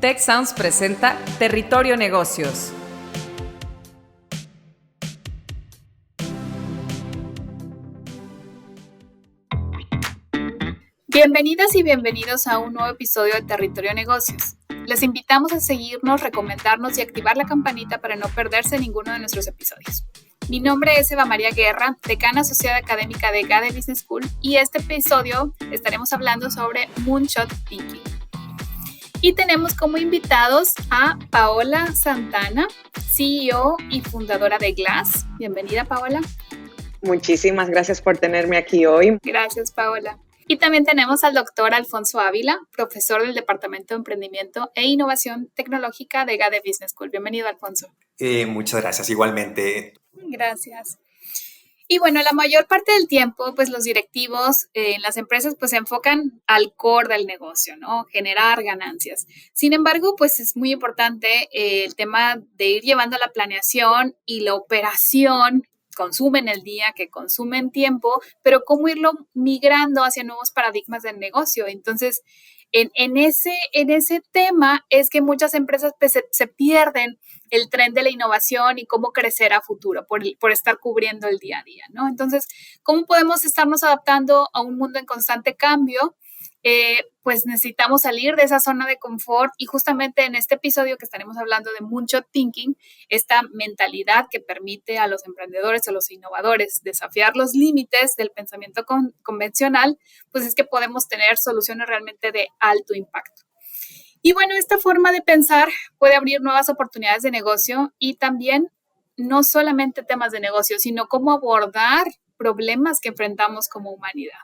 Tech Sounds presenta Territorio Negocios. Bienvenidas y bienvenidos a un nuevo episodio de Territorio Negocios. Les invitamos a seguirnos, recomendarnos y activar la campanita para no perderse ninguno de nuestros episodios. Mi nombre es Eva María Guerra, decana asociada académica de GADE Business School, y este episodio estaremos hablando sobre Moonshot Thinking. Y tenemos como invitados a Paola Santana, CEO y fundadora de Glass. Bienvenida, Paola. Muchísimas gracias por tenerme aquí hoy. Gracias, Paola. Y también tenemos al doctor Alfonso Ávila, profesor del Departamento de Emprendimiento e Innovación Tecnológica de GADE Business School. Bienvenido, Alfonso. Muchas gracias, igualmente. Gracias. Y bueno, la mayor parte del tiempo, pues los directivos en las empresas pues se enfocan al core del negocio, ¿no? Generar ganancias. Sin embargo, pues es muy importante el tema de ir llevando la planeación y la operación. Consumen el día, que consumen tiempo, pero cómo irlo migrando hacia nuevos paradigmas del negocio. Entonces, en ese tema es que muchas empresas pues, se pierden el tren de la innovación y cómo crecer a futuro por estar cubriendo el día a día, ¿no? Entonces, ¿cómo podemos estarnos adaptando a un mundo en constante cambio? Pues necesitamos salir de esa zona de confort, y justamente en este episodio que estaremos hablando de Moonshot Thinking, esta mentalidad que permite a los emprendedores, a los innovadores desafiar los límites del pensamiento convencional, pues es que podemos tener soluciones realmente de alto impacto. Y bueno, esta forma de pensar puede abrir nuevas oportunidades de negocio y también no solamente temas de negocio, sino cómo abordar problemas que enfrentamos como humanidad.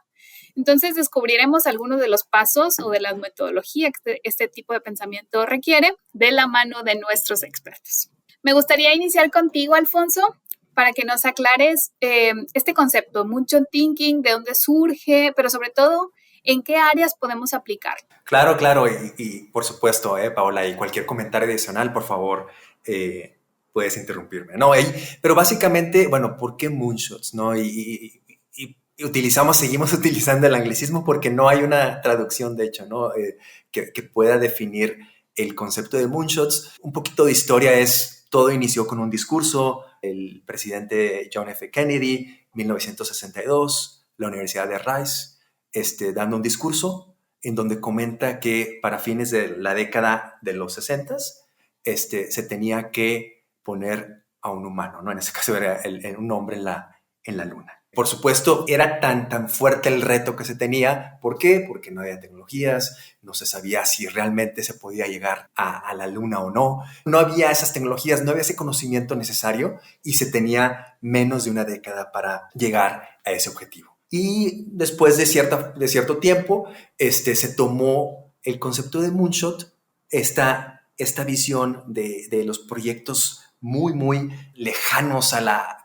Entonces, descubriremos algunos de los pasos o de las metodologías que este tipo de pensamiento requiere de la mano de nuestros expertos. Me gustaría iniciar contigo, Alfonso, para que nos aclares este concepto, Moonshot Thinking, de dónde surge, pero sobre todo, ¿en qué áreas podemos aplicar? Claro, y por supuesto, Paola, y cualquier comentario adicional, por favor, puedes interrumpirme, ¿no? Pero básicamente, bueno, ¿por qué moonshots, no? Seguimos utilizando el anglicismo porque no hay una traducción, de hecho, ¿no? Que pueda definir el concepto de moonshots. Un poquito de historia todo inició con un discurso, el presidente John F. Kennedy, 1962, la Universidad de Rice, dando un discurso en donde comenta que para fines de la década de los 60s, se tenía que poner a un humano, ¿no? En ese caso era un hombre en la luna. Por supuesto, era tan fuerte el reto que se tenía. ¿Por qué? Porque no había tecnologías, no se sabía si realmente se podía llegar a la luna o no. No había esas tecnologías, no había ese conocimiento necesario y se tenía menos de una década para llegar a ese objetivo. Y después de cierto tiempo, se tomó el concepto de Moonshot, esta visión de los proyectos muy, muy lejanos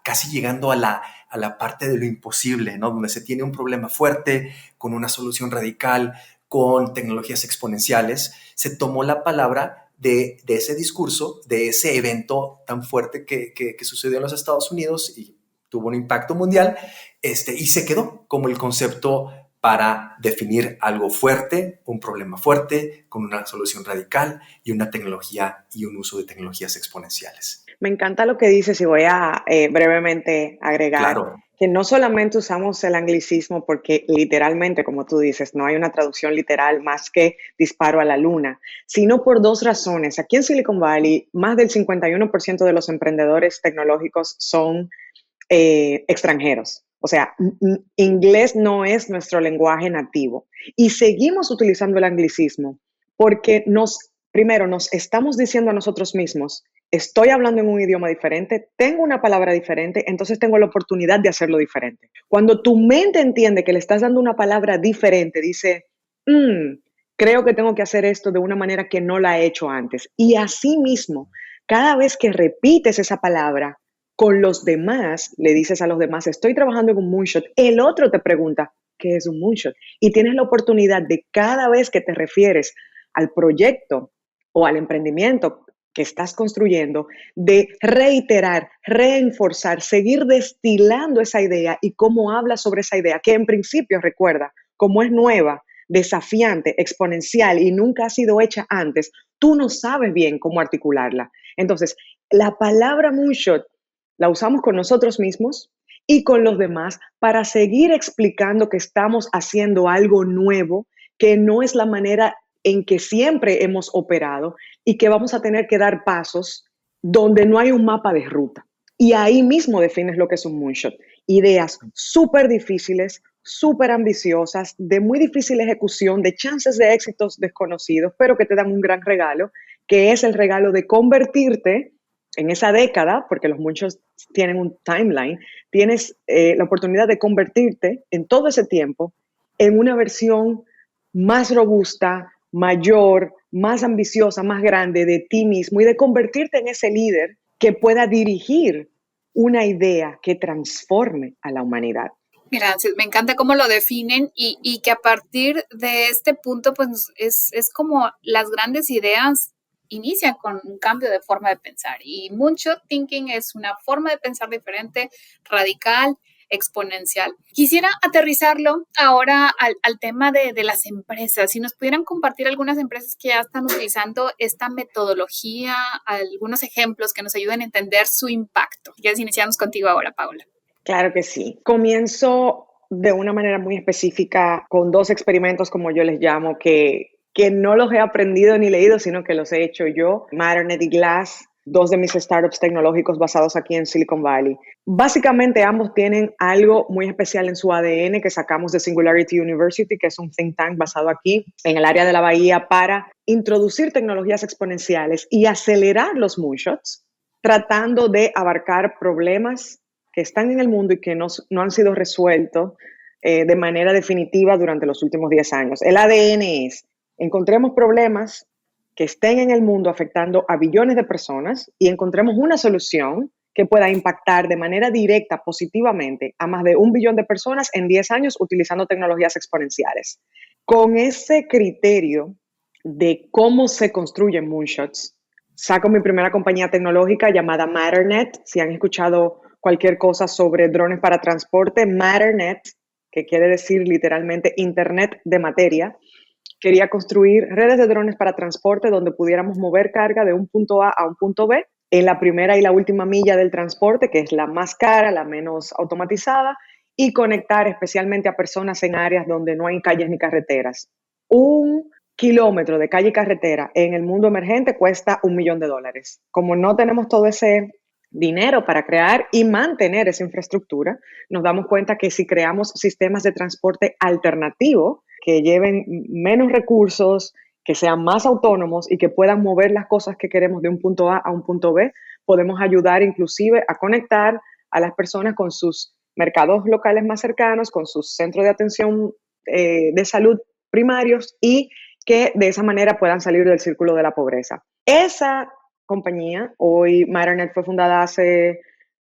casi llegando a la parte de lo imposible, ¿no? Donde se tiene un problema fuerte, con una solución radical, con tecnologías exponenciales. Se tomó la palabra de ese discurso, de ese evento tan fuerte que sucedió en los Estados Unidos y tuvo un impacto mundial, y se quedó como el concepto para definir algo fuerte, un problema fuerte, con una solución radical y una tecnología y un uso de tecnologías exponenciales. Me encanta lo que dices y voy a brevemente agregar que no solamente usamos el anglicismo porque literalmente, como tú dices, no hay una traducción literal más que disparo a la luna, sino por dos razones. Aquí en Silicon Valley, más del 51% de los emprendedores tecnológicos son extranjeros. O sea, inglés no es nuestro lenguaje nativo y seguimos utilizando el anglicismo porque primero nos estamos diciendo a nosotros mismos, estoy hablando en un idioma diferente, tengo una palabra diferente, entonces tengo la oportunidad de hacerlo diferente. Cuando tu mente entiende que le estás dando una palabra diferente, dice, creo que tengo que hacer esto de una manera que no la he hecho antes. Y así mismo, cada vez que repites esa palabra con los demás, le dices a los demás, estoy trabajando en un moonshot, el otro te pregunta, ¿qué es un moonshot? Y tienes la oportunidad de cada vez que te refieres al proyecto o al emprendimiento que estás construyendo, de reiterar, reenforzar, seguir destilando esa idea y cómo hablas sobre esa idea, que en principio, recuerda, como es nueva, desafiante, exponencial y nunca ha sido hecha antes, tú no sabes bien cómo articularla. Entonces, la palabra moonshot la usamos con nosotros mismos y con los demás para seguir explicando que estamos haciendo algo nuevo, que no es la manera en que siempre hemos operado y que vamos a tener que dar pasos donde no hay un mapa de ruta. Y ahí mismo defines lo que es un moonshot. Ideas súper difíciles, súper ambiciosas, de muy difícil ejecución, de chances de éxitos desconocidos, pero que te dan un gran regalo, que es el regalo de convertirte en esa década, porque los moonshots tienen un timeline, tienes la oportunidad de convertirte en todo ese tiempo en una versión más robusta, mayor, más ambiciosa, más grande de ti mismo y de convertirte en ese líder que pueda dirigir una idea que transforme a la humanidad. Gracias, me encanta cómo lo definen y que a partir de este punto, pues es como las grandes ideas inician con un cambio de forma de pensar y Moonshot Thinking es una forma de pensar diferente, radical, exponencial. Quisiera aterrizarlo ahora al tema de las empresas. Si nos pudieran compartir algunas empresas que ya están utilizando esta metodología, algunos ejemplos que nos ayuden a entender su impacto. Ya iniciamos contigo ahora, Paula. Claro que sí. Comienzo de una manera muy específica con 2 experimentos, como yo les llamo, que no los he aprendido ni leído, sino que los he hecho yo. Matternet y Glass, 2 de mis startups tecnológicos basados aquí en Silicon Valley. Básicamente ambos tienen algo muy especial en su ADN que sacamos de Singularity University, que es un think tank basado aquí en el área de la Bahía para introducir tecnologías exponenciales y acelerar los moonshots, tratando de abarcar problemas que están en el mundo y que no han sido resueltos de manera definitiva durante los últimos 10 años. El ADN es, encontremos problemas que estén en el mundo afectando a billones de personas y encontremos una solución que pueda impactar de manera directa, positivamente, a más de 1 billón de personas en 10 años utilizando tecnologías exponenciales. Con ese criterio de cómo se construyen moonshots, saco mi primera compañía tecnológica llamada Matternet. Si han escuchado cualquier cosa sobre drones para transporte, Matternet, que quiere decir literalmente Internet de materia, quería construir redes de drones para transporte donde pudiéramos mover carga de un punto A un punto B en la primera y la última milla del transporte, que es la más cara, la menos automatizada, y conectar especialmente a personas en áreas donde no hay calles ni carreteras. 1 kilómetro de calle y carretera en el mundo emergente cuesta $1 millón. Como no tenemos todo ese dinero para crear y mantener esa infraestructura, nos damos cuenta que si creamos sistemas de transporte alternativo que lleven menos recursos, que sean más autónomos y que puedan mover las cosas que queremos de un punto A un punto B, podemos ayudar inclusive a conectar a las personas con sus mercados locales más cercanos, con sus centros de atención de salud primarios y que de esa manera puedan salir del círculo de la pobreza. Esa compañía, hoy Matternet fue fundada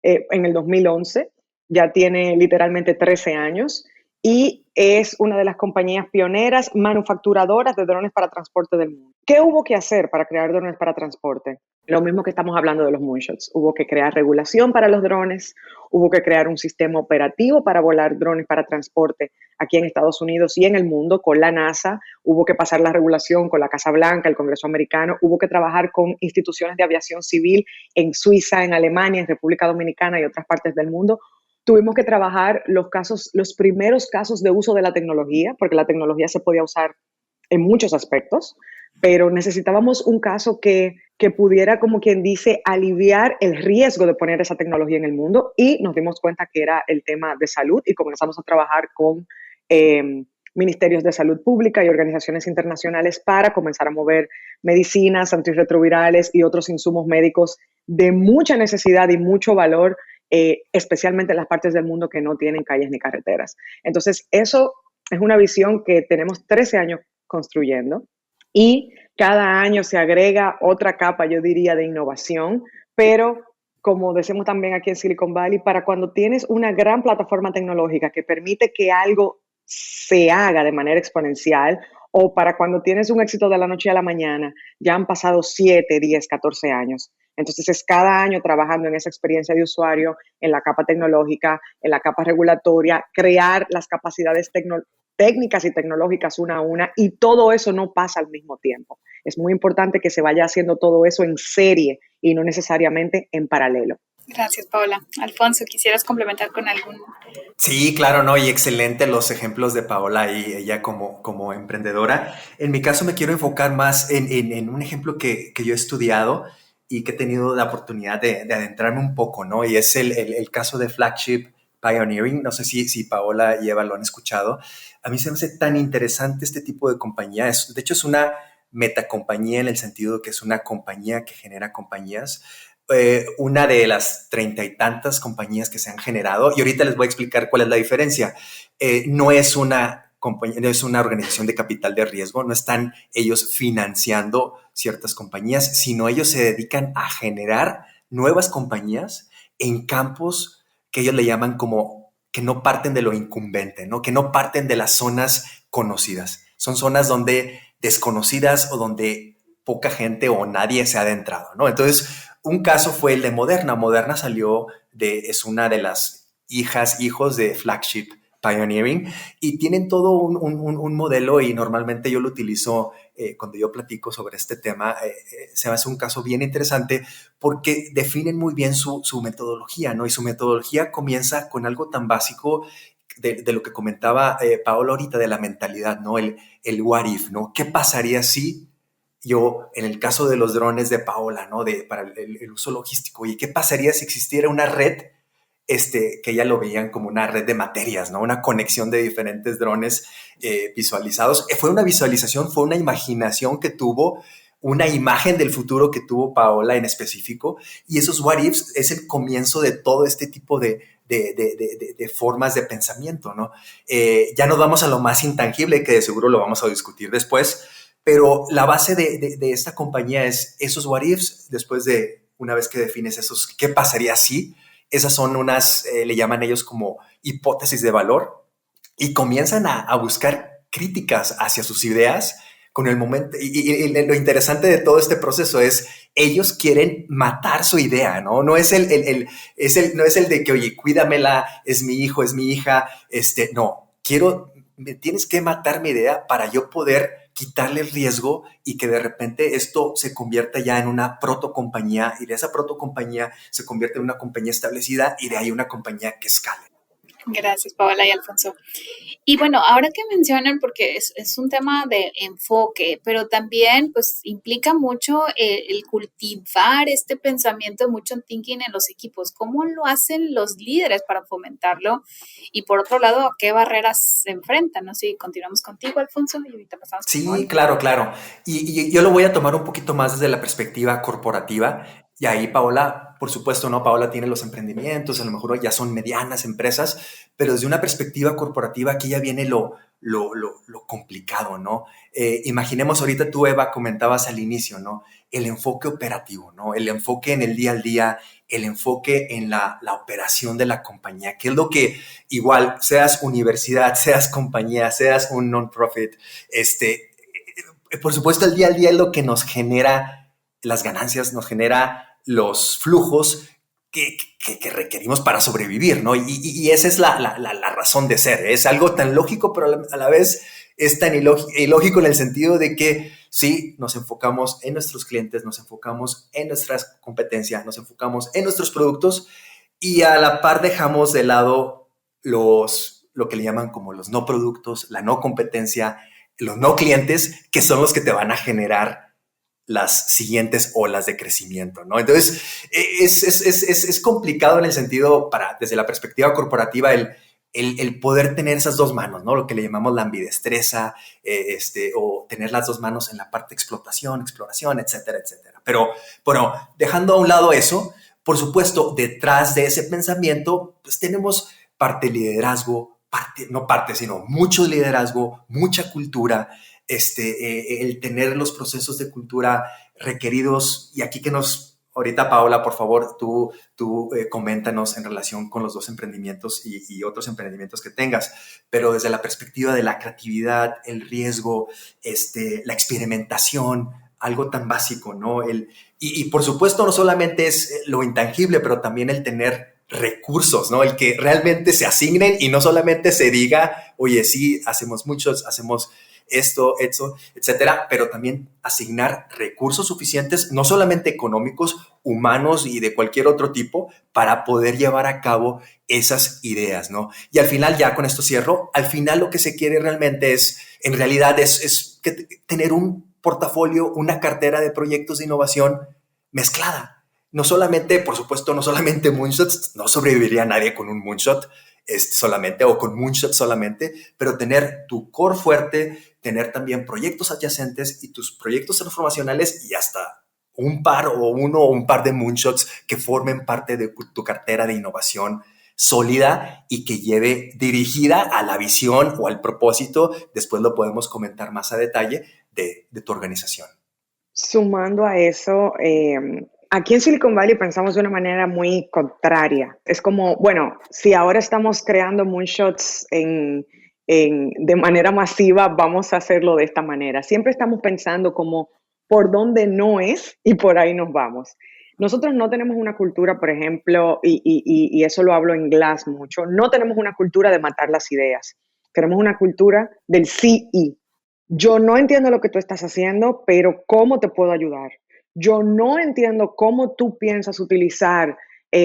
en el 2011, ya tiene literalmente 13 años y es una de las compañías pioneras manufacturadoras de drones para transporte del mundo. ¿Qué hubo que hacer para crear drones para transporte? Lo mismo que estamos hablando de los moonshots. Hubo que crear regulación para los drones, hubo que crear un sistema operativo para volar drones para transporte aquí en Estados Unidos y en el mundo con la NASA, hubo que pasar la regulación con la Casa Blanca, el Congreso americano, hubo que trabajar con instituciones de aviación civil en Suiza, en Alemania, en República Dominicana y otras partes del mundo. Tuvimos que trabajar los primeros casos de uso de la tecnología, porque la tecnología se podía usar en muchos aspectos, pero necesitábamos un caso que pudiera, como quien dice, aliviar el riesgo de poner esa tecnología en el mundo y nos dimos cuenta que era el tema de salud y comenzamos a trabajar con ministerios de salud pública y organizaciones internacionales para comenzar a mover medicinas, antirretrovirales y otros insumos médicos de mucha necesidad y mucho valor, especialmente en las partes del mundo que no tienen calles ni carreteras. Entonces, eso es una visión que tenemos 13 años construyendo y cada año se agrega otra capa, yo diría, de innovación, pero como decimos también aquí en Silicon Valley, para cuando tienes una gran plataforma tecnológica que permite que algo se haga de manera exponencial, o para cuando tienes un éxito de la noche a la mañana, ya han pasado 7, 10, 14 años. Entonces es cada año trabajando en esa experiencia de usuario, en la capa tecnológica, en la capa regulatoria, crear las capacidades técnicas y tecnológicas una a una, y todo eso no pasa al mismo tiempo. Es muy importante que se vaya haciendo todo eso en serie y no necesariamente en paralelo. Gracias, Paola. Alfonso, ¿quisieras complementar con algún? Sí, claro, ¿no? Y excelente los ejemplos de Paola y ella como emprendedora. En mi caso me quiero enfocar más en un ejemplo que yo he estudiado y que he tenido la oportunidad de adentrarme un poco, ¿no? Y es el caso de Flagship Pioneering. No sé si Paola y Eva lo han escuchado. A mí se me hace tan interesante este tipo de compañía. De hecho, es una metacompañía en el sentido de que es una compañía que genera compañías. Una de las 30 y tantas compañías que se han generado, y ahorita les voy a explicar cuál es la diferencia. No es una compañía, no es una organización de capital de riesgo, no están ellos financiando ciertas compañías, sino ellos se dedican a generar nuevas compañías en campos que ellos le llaman como que no parten de lo incumbente, ¿no? Que no parten de las zonas conocidas. Son zonas donde desconocidas o donde poca gente o nadie se ha adentrado, ¿no? Entonces, un caso fue el de Moderna. Moderna es una de las hijos de Flagship Pioneering y tienen todo un modelo, y normalmente yo lo utilizo cuando yo platico sobre este tema. Se me hace un caso bien interesante porque definen muy bien su metodología, ¿no? Y su metodología comienza con algo tan básico de lo que comentaba Paola ahorita, de la mentalidad, ¿no? El what if, ¿no? ¿Qué pasaría si yo, en el caso de los drones de Paola, ¿no? Para el uso logístico, ¿y qué pasaría si existiera una red, que ella lo veían como una red de materias, ¿no? Una conexión de diferentes drones visualizados. Fue una visualización, fue una imaginación que tuvo, una imagen del futuro que tuvo Paola en específico, y esos what ifs es el comienzo de todo este tipo de formas de pensamiento, ¿no? Ya nos vamos a lo más intangible, que de seguro lo vamos a discutir después, pero la base de esta compañía es esos what ifs. Después una vez que defines esos, ¿qué pasaría si? Esas son unas, le llaman ellos como hipótesis de valor, y comienzan a buscar críticas hacia sus ideas con el momento. Y lo interesante de todo este proceso es, ellos quieren matar su idea, ¿no? No es el de que, oye, cuídamela, es mi hijo, es mi hija, no, tienes que matar mi idea para yo poder quitarle el riesgo y que de repente esto se convierta ya en una protocompañía, y de esa protocompañía se convierte en una compañía establecida, y de ahí una compañía que escale. Gracias, Paola y Alfonso. Y bueno, ahora que mencionan, porque es un tema de enfoque, pero también pues implica mucho el cultivar este pensamiento de mucho thinking en los equipos. ¿Cómo lo hacen los líderes para fomentarlo? Y por otro lado, ¿a qué barreras se enfrentan? No sé, continuamos contigo, Alfonso, y ahorita pasamos. Sí, claro. Y yo lo voy a tomar un poquito más desde la perspectiva corporativa. Y ahí Paola, por supuesto, ¿no? Paola tiene los emprendimientos, a lo mejor ya son medianas empresas, pero desde una perspectiva corporativa aquí ya viene lo complicado, ¿no? Imaginemos, ahorita tú, Eva, comentabas al inicio, ¿no? El enfoque operativo, ¿no? El enfoque en el día al día, el enfoque en la operación de la compañía, que es lo que, igual, seas universidad, seas compañía, seas un non-profit, por supuesto, el día al día es lo que nos genera las ganancias, nos genera los flujos que requerimos para sobrevivir, ¿no? Y esa es la razón de ser. Es algo tan lógico, pero a la vez es tan ilógico en el sentido de que sí, nos enfocamos en nuestros clientes, nos enfocamos en nuestras competencias, nos enfocamos en nuestros productos, y a la par dejamos de lado lo que le llaman como los no productos, la no competencia, los no clientes, que son los que te van a generar las siguientes olas de crecimiento, ¿no? Entonces, es complicado en el sentido, desde la perspectiva corporativa, el poder tener esas dos manos, ¿no? Lo que le llamamos la ambidestreza, o tener las dos manos en la parte de exploración, etcétera, etcétera. Pero, bueno, dejando a un lado eso, por supuesto, detrás de ese pensamiento, pues tenemos sino mucho liderazgo, mucha cultura, el tener los procesos de cultura requeridos. Y aquí ahorita, Paola, por favor, tú coméntanos en relación con los dos emprendimientos y otros emprendimientos que tengas, pero desde la perspectiva de la creatividad, el riesgo, la experimentación, algo tan básico, ¿no? Y por supuesto, no solamente es lo intangible, pero también el tener recursos, ¿no? El que realmente se asignen y no solamente se diga, oye, sí, hacemos muchos, hacemos esto, etcétera, pero también asignar recursos suficientes, no solamente económicos, humanos y de cualquier otro tipo, para poder llevar a cabo esas ideas, ¿no? Y al final, ya con esto cierro, al final lo que se quiere realmente es, en realidad, es tener un portafolio, una cartera de proyectos de innovación mezclada. No solamente, por supuesto, no solamente moonshots, no sobreviviría nadie con un moonshot solamente o con moonshot solamente, pero tener tu core fuerte, tener también proyectos adyacentes y tus proyectos transformacionales y hasta un par de moonshots que formen parte de tu cartera de innovación sólida y que lleve dirigida a la visión o al propósito, después lo podemos comentar más a detalle, de tu organización. Sumando a eso, aquí en Silicon Valley pensamos de una manera muy contraria. Es como, bueno, si ahora estamos creando moonshots de manera masiva, vamos a hacerlo de esta manera. Siempre estamos pensando como por dónde no es y por ahí nos vamos. Nosotros no tenemos una cultura, por ejemplo, y eso lo hablo en Glass mucho, no tenemos una cultura de matar las ideas. Tenemos una cultura del sí y. Yo no entiendo lo que tú estás haciendo, pero ¿cómo te puedo ayudar? Yo no entiendo cómo tú piensas utilizar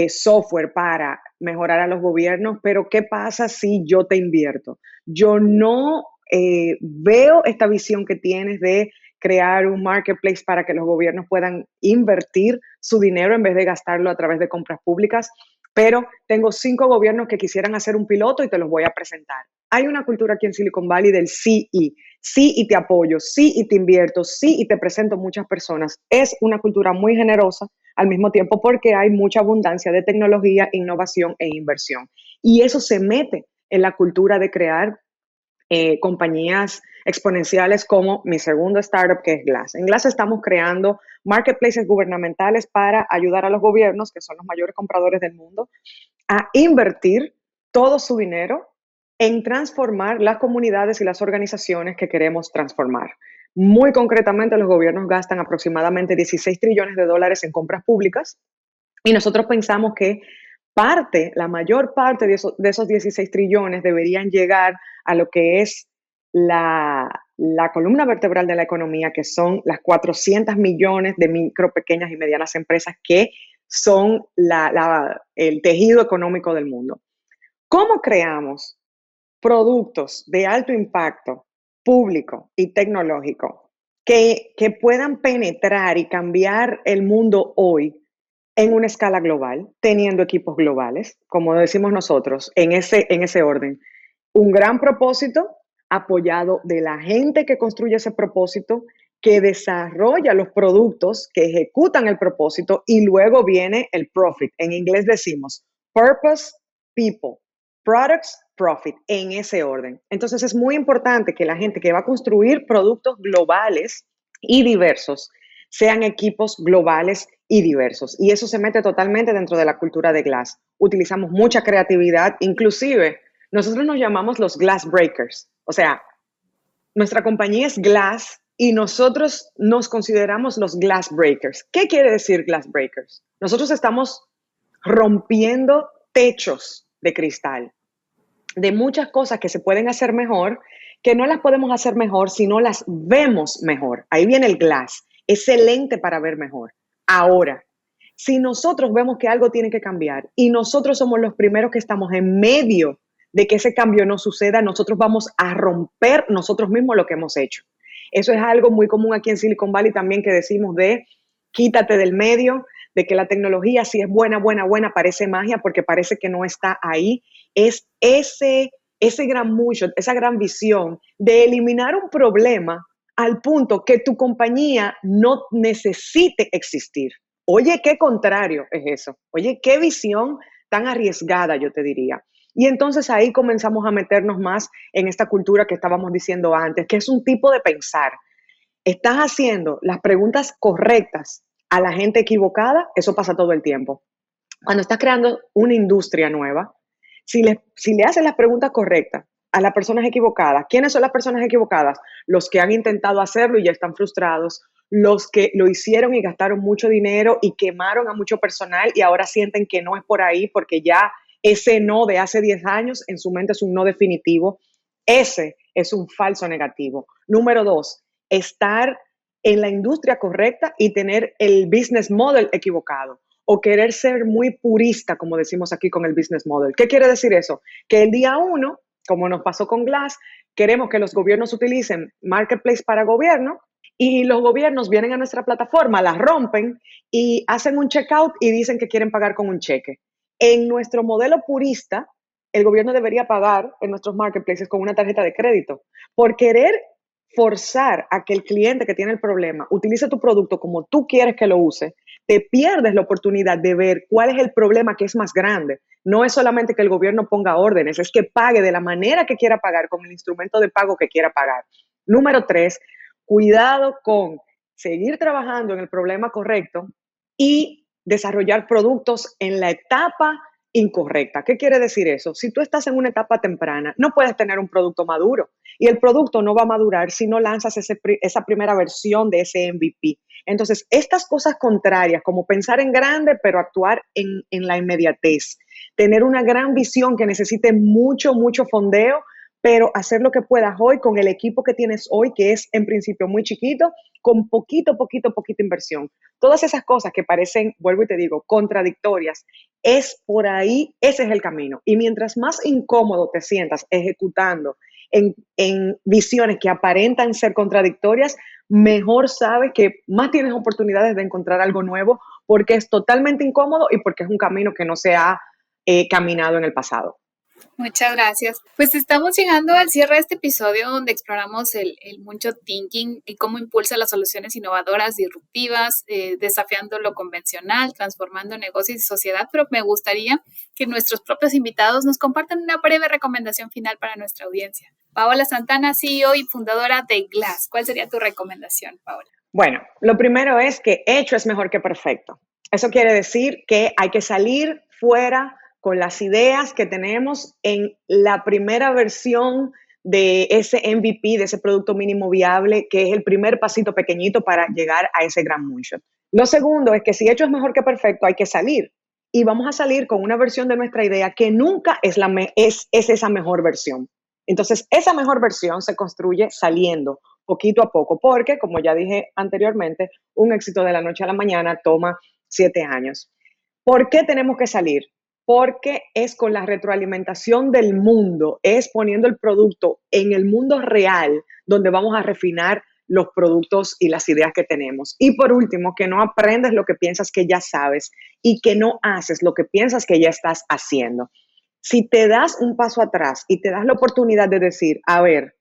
software para mejorar a los gobiernos, pero ¿qué pasa si yo te invierto? Yo no veo esta visión que tienes de crear un marketplace para que los gobiernos puedan invertir su dinero en vez de gastarlo a través de compras públicas, pero tengo 5 gobiernos que quisieran hacer un piloto y te los voy a presentar. Hay una cultura aquí en Silicon Valley del sí y te apoyo, sí y te invierto, sí y te presento muchas personas. Es una cultura muy generosa al mismo tiempo porque hay mucha abundancia de tecnología, innovación e inversión. Y eso se mete en la cultura de crear compañías exponenciales como mi segundo startup que es Glass. En Glass estamos creando marketplaces gubernamentales para ayudar a los gobiernos, que son los mayores compradores del mundo, a invertir todo su dinero en transformar las comunidades y las organizaciones que queremos transformar. Muy concretamente, los gobiernos gastan aproximadamente 16 trillones de dólares en compras públicas y nosotros pensamos que la mayor parte de esos 16 trillones deberían llegar a lo que es la columna vertebral de la economía, que son las 400 millones de micro, pequeñas y medianas empresas que son el tejido económico del mundo. ¿Cómo creamos productos de alto impacto público y tecnológico que puedan penetrar y cambiar el mundo hoy en una escala global, teniendo equipos globales, como decimos nosotros, en ese orden? Un gran propósito apoyado de la gente que construye ese propósito, que desarrolla los productos, que ejecutan el propósito y luego viene el profit. En inglés decimos purpose, people, products, profit, en ese orden. Entonces es muy importante que la gente que va a construir productos globales y diversos sean equipos globales y diversos. Y eso se mete totalmente dentro de la cultura de Glass. Utilizamos mucha creatividad, inclusive nosotros nos llamamos los Glass Breakers. O sea, nuestra compañía es Glass y nosotros nos consideramos los Glass Breakers. ¿Qué quiere decir Glass Breakers? Nosotros estamos rompiendo techos de cristal de muchas cosas que se pueden hacer mejor, que no las podemos hacer mejor si no las vemos mejor. Ahí viene el Glass. Excelente para ver mejor. Ahora, si nosotros vemos que algo tiene que cambiar y nosotros somos los primeros que estamos en medio de que ese cambio no suceda, nosotros vamos a romper nosotros mismos lo que hemos hecho. Eso es algo muy común aquí en Silicon Valley también, que decimos de quítate del medio, de que la tecnología, si es buena, parece magia porque parece que no está ahí. Es ese gran moonshot, esa gran visión de eliminar un problema al punto que tu compañía no necesite existir. Oye, qué contrario es eso. Oye, qué visión tan arriesgada, yo te diría. Y entonces ahí comenzamos a meternos más en esta cultura que estábamos diciendo antes, que es un tipo de pensar. Estás haciendo las preguntas correctas a la gente equivocada, eso pasa todo el tiempo. Cuando estás creando una industria nueva, si le haces las preguntas correctas a las personas equivocadas, ¿quiénes son las personas equivocadas? Los que han intentado hacerlo y ya están frustrados, los que lo hicieron y gastaron mucho dinero y quemaron a mucho personal y ahora sienten que no es por ahí porque ya ese no de hace 10 años en su mente es un no definitivo. Ese es un falso negativo. Número 2, estar en la industria correcta y tener el business model equivocado o querer ser muy purista, como decimos aquí con el business model. ¿Qué quiere decir eso? Que el día 1, como nos pasó con Glass, queremos que los gobiernos utilicen Marketplace para gobierno y los gobiernos vienen a nuestra plataforma, la rompen y hacen un checkout y dicen que quieren pagar con un cheque. En nuestro modelo purista, el gobierno debería pagar en nuestros marketplaces con una tarjeta de crédito. Por querer forzar a que el cliente que tiene el problema utilice tu producto como tú quieres que lo use, te pierdes la oportunidad de ver cuál es el problema que es más grande. No es solamente que el gobierno ponga órdenes, es que pague de la manera que quiera pagar, con el instrumento de pago que quiera pagar. Número 3, cuidado con seguir trabajando en el problema correcto y desarrollar productos en la etapa incorrecta. ¿Qué quiere decir eso? Si tú estás en una etapa temprana, no puedes tener un producto maduro y el producto no va a madurar si no lanzas esa primera versión de ese MVP. Entonces, estas cosas contrarias, como pensar en grande, pero actuar en la inmediatez, tener una gran visión que necesite mucho, mucho fondeo, pero hacer lo que puedas hoy con el equipo que tienes hoy, que es en principio muy chiquito, con poquita inversión. Todas esas cosas que parecen, vuelvo y te digo, contradictorias, es por ahí, ese es el camino. Y mientras más incómodo te sientas ejecutando en visiones que aparentan ser contradictorias, mejor sabes que más tienes oportunidades de encontrar algo nuevo porque es totalmente incómodo y porque es un camino que no se ha caminado en el pasado. Muchas gracias. Pues estamos llegando al cierre de este episodio donde exploramos el Moonshot Thinking y cómo impulsa las soluciones innovadoras, disruptivas, desafiando lo convencional, transformando negocios y sociedad, pero me gustaría que nuestros propios invitados nos compartan una breve recomendación final para nuestra audiencia. Paola Santana, CEO y fundadora de Glass. ¿Cuál sería tu recomendación, Paola? Bueno, lo primero es que hecho es mejor que perfecto. Eso quiere decir que hay que salir fuera con las ideas que tenemos en la primera versión de ese MVP, de ese producto mínimo viable, que es el primer pasito pequeñito para llegar a ese gran moonshot. Lo segundo es que si hecho es mejor que perfecto, hay que salir. Y vamos a salir con una versión de nuestra idea que nunca es esa mejor versión. Entonces, esa mejor versión se construye saliendo poquito a poco, porque, como ya dije anteriormente, un éxito de la noche a la mañana toma 7 años. ¿Por qué tenemos que salir? Porque es con la retroalimentación del mundo, es poniendo el producto en el mundo real donde vamos a refinar los productos y las ideas que tenemos. Y por último, que no aprendes lo que piensas que ya sabes y que no haces lo que piensas que ya estás haciendo. Si te das un paso atrás y te das la oportunidad de decir, a ver,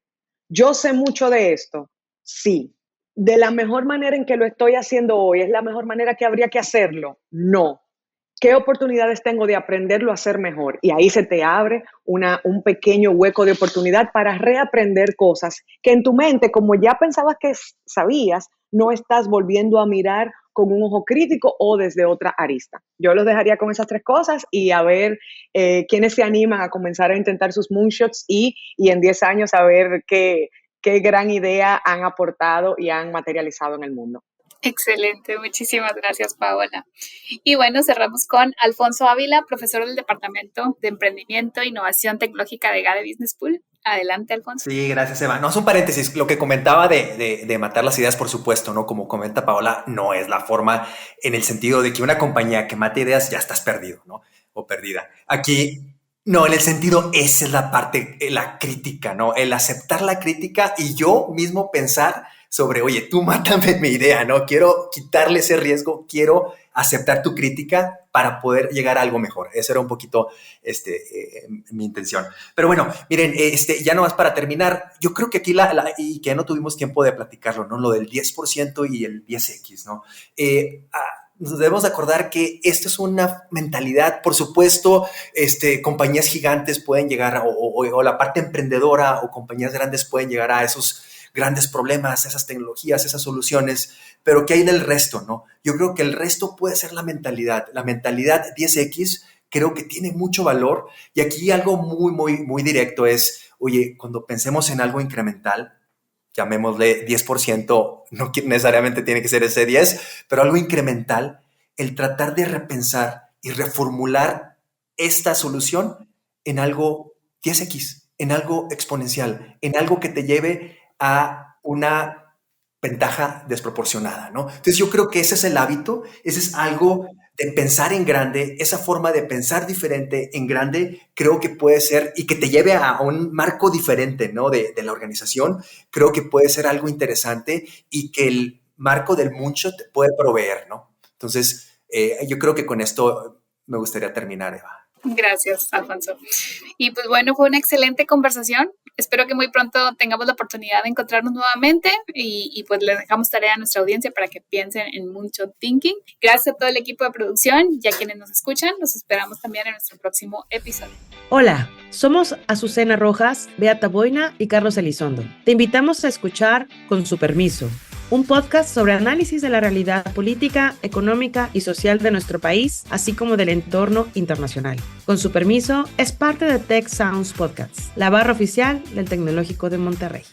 yo sé mucho de esto, sí. ¿De la mejor manera en que lo estoy haciendo hoy es la mejor manera que habría que hacerlo? No. ¿Qué oportunidades tengo de aprenderlo a hacer mejor? Y ahí se te abre un pequeño hueco de oportunidad para reaprender cosas que en tu mente, como ya pensabas que sabías, no estás volviendo a mirar con un ojo crítico o desde otra arista. Yo los dejaría con esas 3 cosas y a ver quiénes se animan a comenzar a intentar sus moonshots y en 10 años a ver qué gran idea han aportado y han materializado en el mundo. Excelente, muchísimas gracias, Paola. Y bueno, cerramos con Alfonso Ávila, profesor del Departamento de Emprendimiento e Innovación Tecnológica de GADE Business School. Adelante, Alfonso. Sí, gracias, Eva. No, es un paréntesis. Lo que comentaba de matar las ideas, por supuesto, ¿no? Como comenta Paola, no es la forma en el sentido de que una compañía que mate ideas ya estás perdido, ¿no? O perdida. Aquí, no, en el sentido, esa es la parte, la crítica, ¿no? El aceptar la crítica y yo mismo pensar sobre, oye, tú mátame mi idea, ¿no? Quiero quitarle ese riesgo, quiero aceptar tu crítica para poder llegar a algo mejor. Esa era un poquito mi intención. Pero bueno, miren, ya nomás para terminar, yo creo que aquí y que no tuvimos tiempo de platicarlo, ¿no? Lo del 10% y el 10X, ¿no? Nos debemos acordar que esto es una mentalidad, por supuesto, compañías gigantes pueden llegar o la parte emprendedora o compañías grandes pueden llegar a esos grandes problemas, esas tecnologías, esas soluciones, pero ¿qué hay del resto, no? Yo creo que el resto puede ser la mentalidad 10X, creo que tiene mucho valor y aquí algo muy, muy, muy directo es, oye, cuando pensemos en algo incremental, llamémosle 10%, no necesariamente tiene que ser ese 10, pero algo incremental, el tratar de repensar y reformular esta solución en algo 10x, en algo exponencial, en algo que te lleve a una ventaja desproporcionada, ¿no? Entonces yo creo que ese es el hábito, ese es algo de pensar en grande, esa forma de pensar diferente en grande, creo que puede ser, y que te lleve a un marco diferente, ¿no? de la organización, creo que puede ser algo interesante y que el marco del Moonshot te puede proveer, ¿no? Entonces, yo creo que con esto me gustaría terminar, Eva. Gracias, Alfonso. Y pues bueno, fue una excelente conversación. Espero que muy pronto tengamos la oportunidad de encontrarnos nuevamente y pues le dejamos tarea a nuestra audiencia para que piensen en Moonshot Thinking. Gracias a todo el equipo de producción y a quienes nos escuchan. Los esperamos también en nuestro próximo episodio. Hola, somos Azucena Rojas, Beata Boina y Carlos Elizondo. Te invitamos a escuchar Con su permiso, un podcast sobre análisis de la realidad política, económica y social de nuestro país, así como del entorno internacional. Con su permiso, es parte de Tech Sounds Podcasts, la barra oficial del Tecnológico de Monterrey.